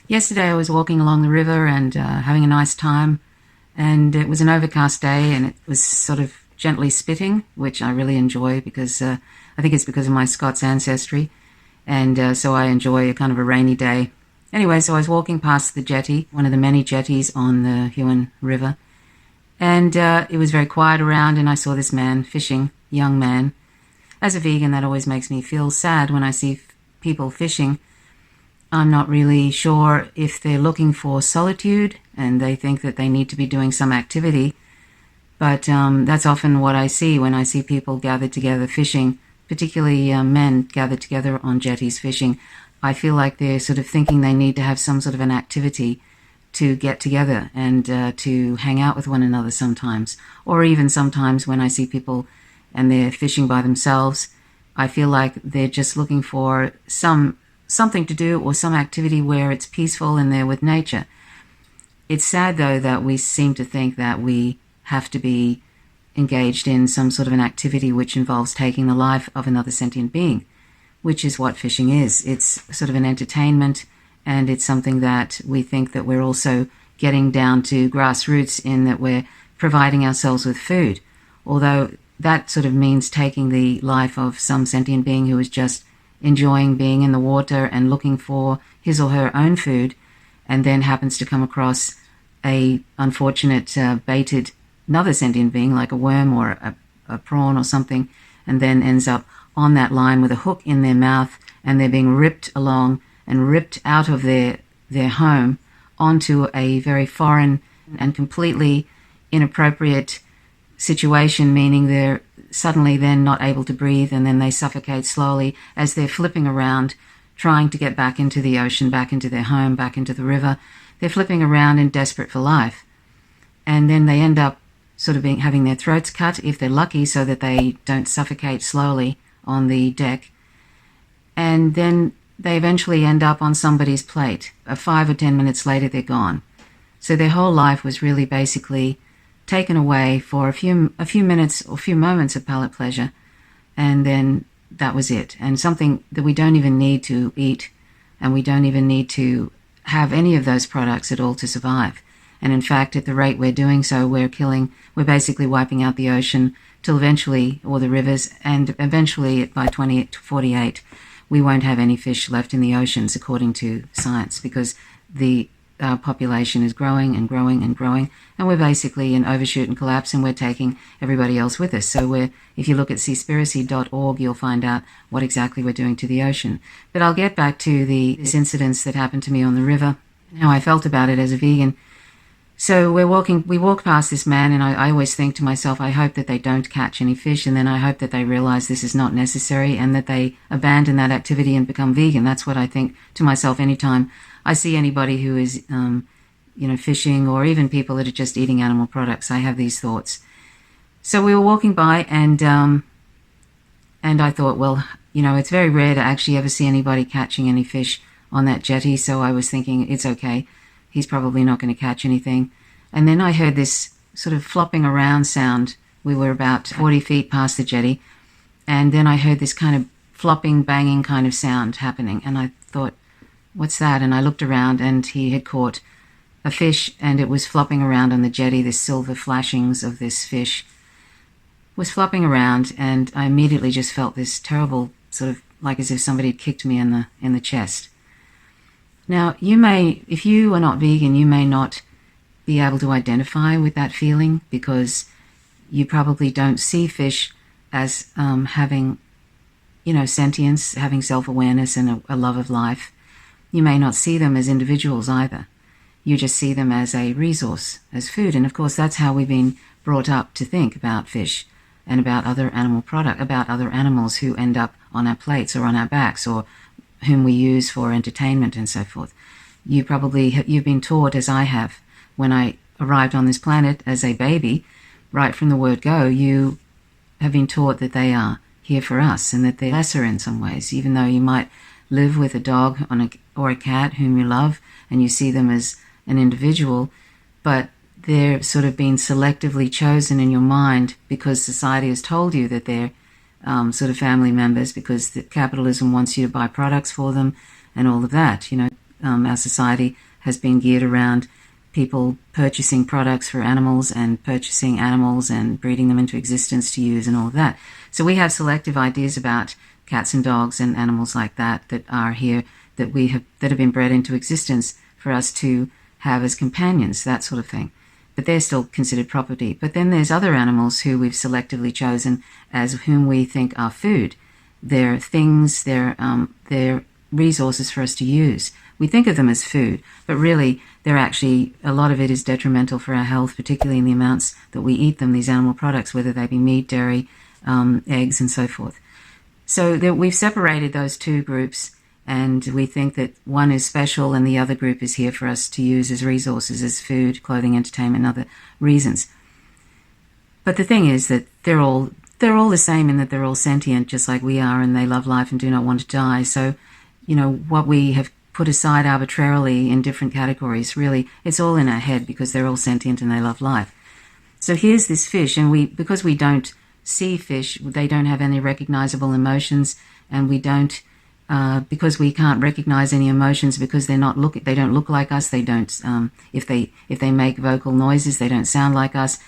Yesterday I was walking along the river and having a nice time, and it was an overcast day and it was sort of gently spitting, which I really enjoy because I think it's because of my Scots ancestry, and so I enjoy a kind of a rainy day. Anyway, so I was walking past the jetty, one of the many jetties on the Huon River, and it was very quiet around, and I saw this man fishing, young man. As a vegan, that always makes me feel sad when I see people fishing. I'm not really sure if they're looking for solitude and they think that they need to be doing some activity, but that's often what I see when I see people gathered together fishing, particularly men gathered together on jetties fishing. I feel like they're sort of thinking they need to have some sort of an activity to get together and to hang out with one another sometimes. Or even sometimes when I see people and they're fishing by themselves, I feel like they're just looking for something to do or some activity where it's peaceful and they're with nature. It's sad, though, that we seem to think that we have to be engaged in some sort of an activity which involves taking the life of another sentient being, which is what fishing is. It's sort of an entertainment, and it's something that we think that we're also getting down to grassroots in that we're providing ourselves with food, although that sort of means taking the life of some sentient being who is just enjoying being in the water and looking for his or her own food, and then happens to come across a unfortunate baited another sentient being like a worm or a prawn or something, and then ends up on that line with a hook in their mouth, and they're being ripped along and ripped out of their home onto a very foreign and completely inappropriate situation, meaning they're suddenly then not able to breathe, and then they suffocate slowly as they're flipping around, trying to get back into the ocean, back into their home, back into the river. They're flipping around and desperate for life. And then they end up sort of having their throats cut, if they're lucky, so that they don't suffocate slowly on the deck. And then they eventually end up on somebody's plate. 5 or 10 minutes later, they're gone. So their whole life was really basically taken away for a few minutes or few moments of palate pleasure, and then that was it. And something that we don't even need to eat, and we don't even need to have any of those products at all to survive. And in fact, at the rate we're doing so, we're basically wiping out the ocean till eventually, or the rivers, and eventually by 2048, we won't have any fish left in the oceans, according to science, because the population is growing and growing and growing, and we're basically in overshoot and collapse, and we're taking everybody else with us. So if you look at seaspiracy.org, you'll find out what exactly we're doing to the ocean. But I'll get back to this incident that happened to me on the river, and how I felt about it as a vegan. So we walk past this man, and I always think to myself, I hope that they don't catch any fish, and then I hope that they realize this is not necessary and that they abandon that activity and become vegan. That's what I think to myself anytime I see anybody who is, fishing, or even people that are just eating animal products. I have these thoughts. So we were walking by, and I thought, well, it's very rare to actually ever see anybody catching any fish on that jetty. So I was thinking, it's okay. He's probably not going to catch anything. And then I heard this sort of flopping around sound. We were about 40 feet past the jetty, and then I heard this kind of flopping, banging kind of sound happening, and I thought, what's that? And I looked around, and he had caught a fish, and it was flopping around on the jetty. The silver flashings of this fish was flopping around, and I immediately just felt this terrible sort of like as if somebody had kicked me in the chest. Now, if you are not vegan, you may not be able to identify with that feeling, because you probably don't see fish as having, sentience, having self-awareness and a love of life. You may not see them as individuals either. You just see them as a resource, as food. And of course, that's how we've been brought up to think about fish and about other about other animals who end up on our plates or on our backs, or whom we use for entertainment and so forth. You've been taught, as I have, when I arrived on this planet as a baby, right from the word go, you have been taught that they are here for us and that they're lesser in some ways, even though you might live with a dog or a cat whom you love and you see them as an individual, but they're sort of being selectively chosen in your mind because society has told you that they're sort of family members, because capitalism wants you to buy products for them and all of that. our society has been geared around people purchasing products for animals and purchasing animals and breeding them into existence to use and all of that. So we have selective ideas about cats and dogs and animals like that are here, that have been bred into existence for us to have as companions, that sort of thing. But they're still considered property. But then there's other animals who we've selectively chosen as whom we think are food. They're things, they're resources for us to use. We think of them as food, but really they're actually, a lot of it is detrimental for our health, particularly in the amounts that we eat them, these animal products, whether they be meat, dairy, eggs, and so forth. So we've separated those two groups, and we think that one is special and the other group is here for us to use as resources, as food, clothing, entertainment, and other reasons. But the thing is that they're all the same in that they're all sentient, just like we are, and they love life and do not want to die. So, what we have put aside arbitrarily in different categories, really, it's all in our head because they're all sentient and they love life. So here's this fish, and because we don't see fish, they don't have any recognizable emotions, and we don't, because we can't recognize any emotions because they don't look like us. They don't, if they make vocal noises, they don't sound like us.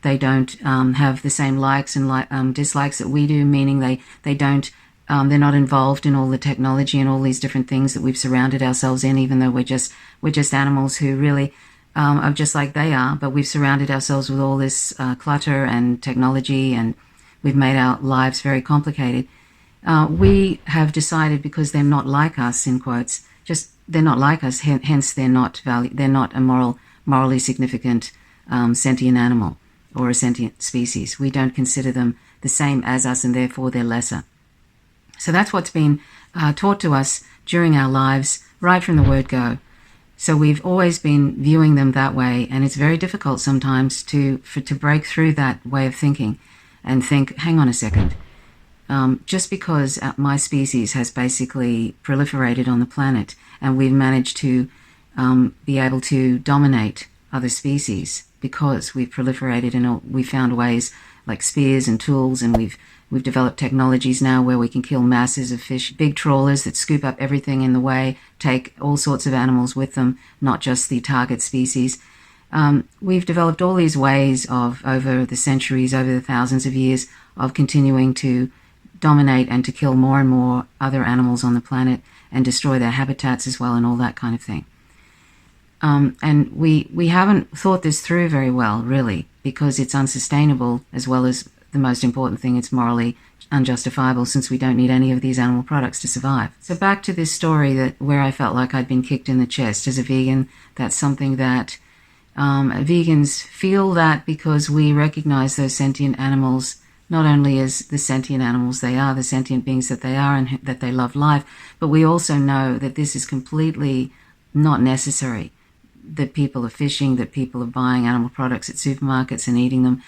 They don't have the same likes and dislikes that we do, meaning they don't. They're not involved in all the technology and all these different things that we've surrounded ourselves in, even though we're just animals who really are just like they are. But we've surrounded ourselves with all this clutter and technology, and we've made our lives very complicated. We have decided, because they're not like us, in quotes, just they're not like us, hence they're not a morally significant sentient animal or a sentient species. We don't consider them the same as us, and therefore they're lesser. So that's what's been taught to us during our lives, right from the word go. So we've always been viewing them that way, and it's very difficult sometimes to break through that way of thinking and think, hang on a second, just because my species has basically proliferated on the planet and we've managed to be able to dominate other species because we've proliferated and we found ways like spears and tools, and we've developed technologies now where we can kill masses of fish, big trawlers that scoop up everything in the way, take all sorts of animals with them, not just the target species. We've developed all these ways of, over the centuries, over the thousands of years, of continuing to dominate and to kill more and more other animals on the planet and destroy their habitats as well and all that kind of thing. And we haven't thought this through very well, really, because it's unsustainable, as well as the most important thing, it's morally unjustifiable, since we don't need any of these animal products to survive. So back to this story where I felt like I'd been kicked in the chest as a vegan. That's something that vegans feel, that because we recognize those sentient animals not only as the sentient animals they are, the sentient beings that they are, and that they love life, but we also know that this is completely not necessary, that people are fishing, that people are buying animal products at supermarkets and eating them,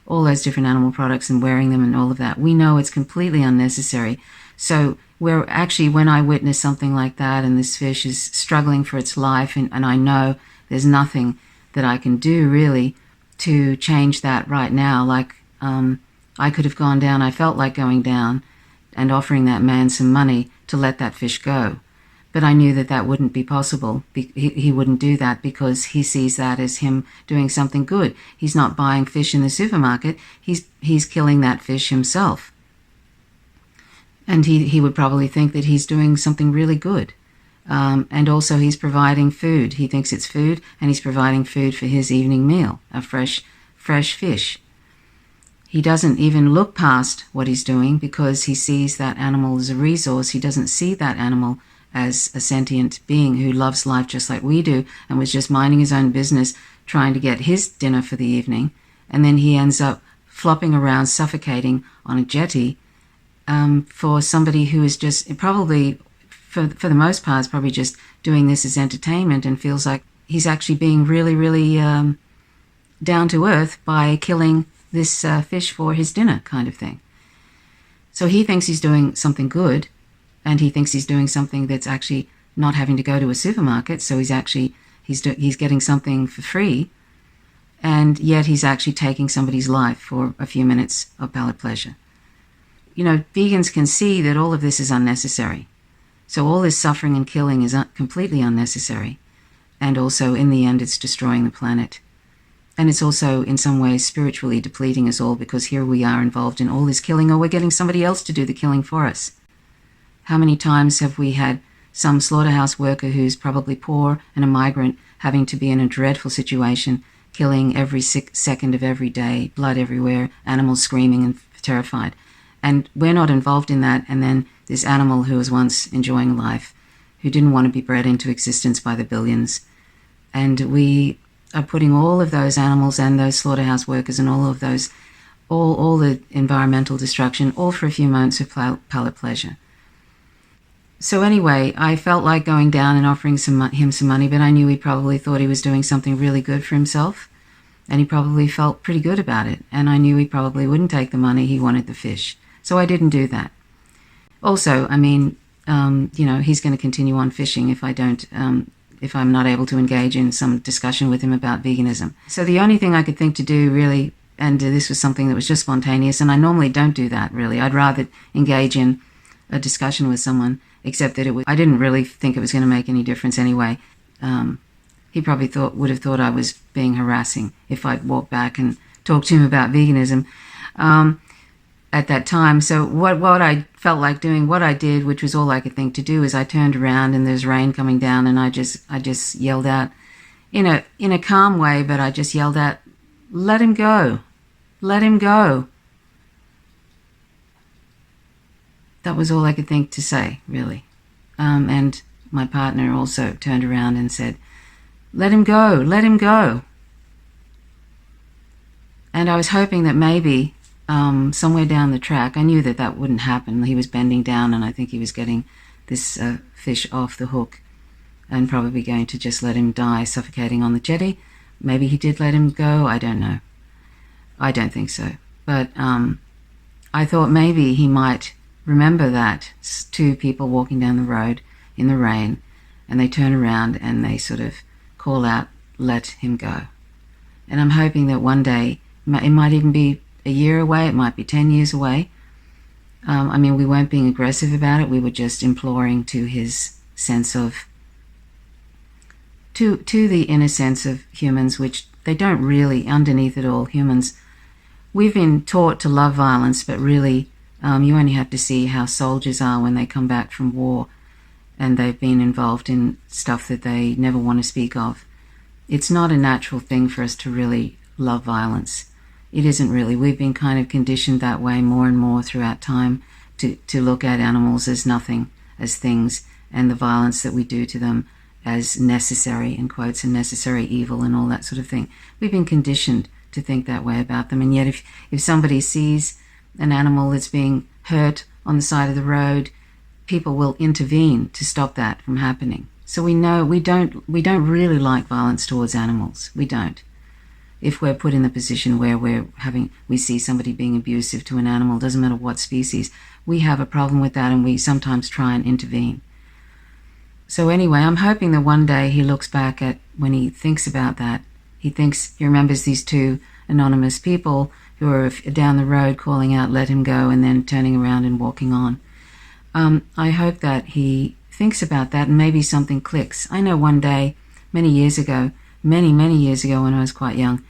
all those different animal products, and wearing them and all of that. We know it's completely unnecessary. So we're actually, when I witness something like that and this fish is struggling for its life, and I know there's nothing that I can do really to change that right now, like I could have gone down, I felt like going down and offering that man some money to let that fish go. But I knew that wouldn't be possible. He wouldn't do that because he sees that as him doing something good. He's not buying fish in the supermarket. He's killing that fish himself. And he would probably think that he's doing something really good. And also he's providing food. He thinks it's food, and he's providing food for his evening meal, a fresh fish. He doesn't even look past what he's doing because he sees that animal as a resource. He doesn't see that animal as a sentient being who loves life just like we do, and was just minding his own business, trying to get his dinner for the evening, and then he ends up flopping around, suffocating on a jetty for somebody who is just probably, for the most part, is probably just doing this as entertainment and feels like he's actually being really, really down to earth by killing this fish for his dinner, kind of thing. So he thinks he's doing something good, and he thinks he's doing something that's actually not having to go to a supermarket. So he's getting something for free, and yet he's actually taking somebody's life for a few minutes of palate pleasure. Vegans can see that all of this is unnecessary. So all this suffering and killing is completely unnecessary. And also, in the end, it's destroying the planet. And it's also, in some ways, spiritually depleting us all, because here we are involved in all this killing, or we're getting somebody else to do the killing for us. How many times have we had some slaughterhouse worker who's probably poor and a migrant having to be in a dreadful situation, killing every second of every day, blood everywhere, animals screaming and terrified. And we're not involved in that. And then this animal who was once enjoying life, who didn't want to be bred into existence by the billions. And we are putting all of those animals and those slaughterhouse workers and all of those, all the environmental destruction, all for a few moments of palate pleasure. So anyway, I felt like going down and offering him some money, but I knew he probably thought he was doing something really good for himself, and he probably felt pretty good about it, and I knew he probably wouldn't take the money, he wanted the fish. So I didn't do that. Also, I mean, he's going to continue on fishing if if I'm not able to engage in some discussion with him about veganism. So the only thing I could think to do, really, and this was something that was just spontaneous, and I normally don't do that, really. I'd rather engage in a discussion with someone, except that I didn't really think it was going to make any difference anyway. He probably would have thought I was being harassing if I'd walked back and talked to him about veganism at that time. So what I felt like doing, what I did, which was all I could think to do, is I turned around and there's rain coming down, and I just yelled out in a calm way, but I just yelled out, "Let him go, let him go." That was all I could think to say, really. And my partner also turned around and said, "Let him go, let him go." And I was hoping that maybe somewhere down the track, I knew that wouldn't happen. He was bending down, and I think he was getting this fish off the hook and probably going to just let him die suffocating on the jetty. Maybe he did let him go, I don't know. I don't think so. But I thought maybe he might remember that two people walking down the road in the rain, and they turn around and they sort of call out, "Let him go." And I'm hoping that one day, it might even be a year away, it might be 10 years away. I mean, we weren't being aggressive about it, we were just imploring to his sense of, to the inner sense of humans, which they don't really, underneath it all, humans, we've been taught to love violence, but really, you only have to see how soldiers are when they come back from war and they've been involved in stuff that they never want to speak of. It's not a natural thing for us to really love violence. It isn't really. We've been kind of conditioned that way more and more throughout time to look at animals as nothing, as things, and the violence that we do to them as necessary, in quotes, and necessary evil and all that sort of thing. We've been conditioned to think that way about them. And yet if somebody sees an animal that's being hurt on the side of the road, people will intervene to stop that from happening. So we know we don't really like violence towards animals. We don't. If we're put in the position where we see somebody being abusive to an animal, doesn't matter what species, we have a problem with that, and we sometimes try and intervene. So anyway, I'm hoping that one day he looks back at, when he thinks about that, he remembers these two anonymous people who are down the road calling out, "Let him go," and then turning around and walking on. I hope that he thinks about that and maybe something clicks. I know one day, many years ago, many years ago when I was quite young,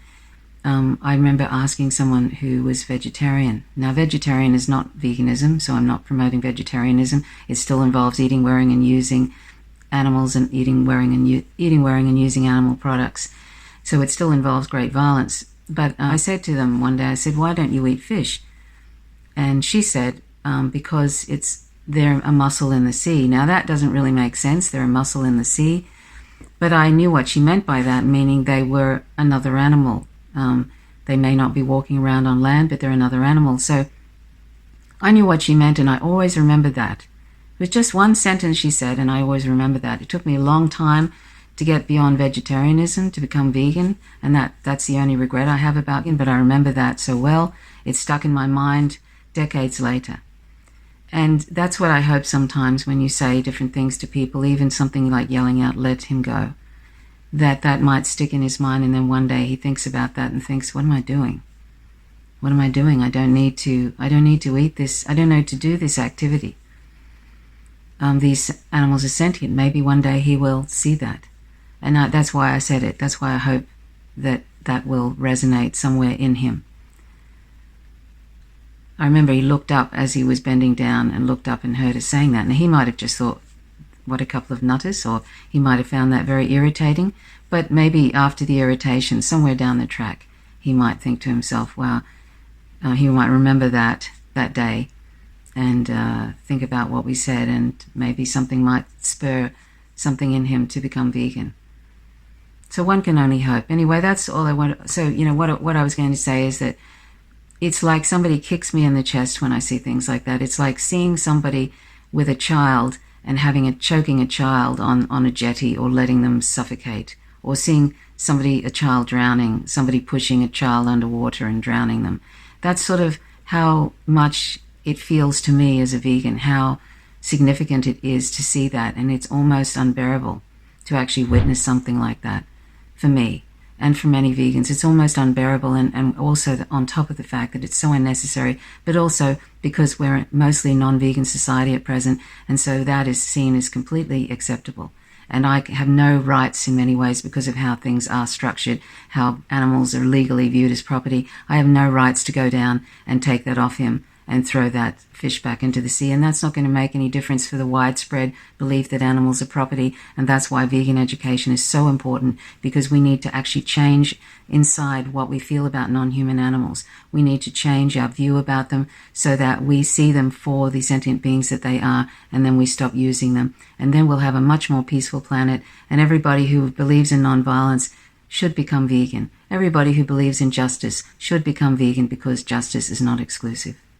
I remember asking someone who was vegetarian. Now, vegetarian is not veganism, so I'm not promoting vegetarianism. It still involves eating, wearing, and using animals, and eating, wearing, and using animal products. So it still involves great violence. But I said to them one day, I said, "Why don't you eat fish?" And she said, "Because they're a mussel in the sea." Now, that doesn't really make sense. They're a mussel in the sea. But I knew what she meant by that, meaning they were another animal. They may not be walking around on land, but they're another animal. So I knew what she meant, and I always remembered that. It was just one sentence she said, and I always remember that. It took me a long time to get beyond vegetarianism, to become vegan, and that's the only regret I have about it, but I remember that so well. It's stuck in my mind decades later. And that's what I hope sometimes when you say different things to people, even something like yelling out, "Let him go," that might stick in his mind, and then one day he thinks about that and thinks, "What am I doing? What am I doing? I don't need to eat this. I don't need to do this activity." these animals are sentient. Maybe one day he will see that. And that's why I said it. That's why I hope that that will resonate somewhere in him. I remember he looked up as he was bending down and looked up and heard us saying that. And he might have just thought, what a couple of nutters, or he might have found that very irritating. But maybe after the irritation, somewhere down the track, he might think to himself, wow, he might remember that day and think about what we said, and maybe something might spur something in him to become vegan. So one can only hope. Anyway, that's all I want. So, what I was going to say is that it's like somebody kicks me in the chest when I see things like that. It's like seeing somebody with a child and choking a child on a jetty, or letting them suffocate, or seeing a child drowning, somebody pushing a child underwater and drowning them. That's sort of how much it feels to me as a vegan, how significant it is to see that, and it's almost unbearable to actually witness something like that for me and for many vegans. It's almost unbearable, and also on top of the fact that it's so unnecessary, but also because we're mostly non-vegan society at present, and so that is seen as completely acceptable. And I have no rights in many ways because of how things are structured, how animals are legally viewed as property. I have no rights to go down and take that off him and throw that fish back into the sea. And that's not going to make any difference for the widespread belief that animals are property. And that's why vegan education is so important, because we need to actually change inside what we feel about non-human animals. We need to change our view about them so that we see them for the sentient beings that they are, and then we stop using them. And then we'll have a much more peaceful planet, and everybody who believes in non-violence should become vegan. Everybody who believes in justice should become vegan, because justice is not exclusive.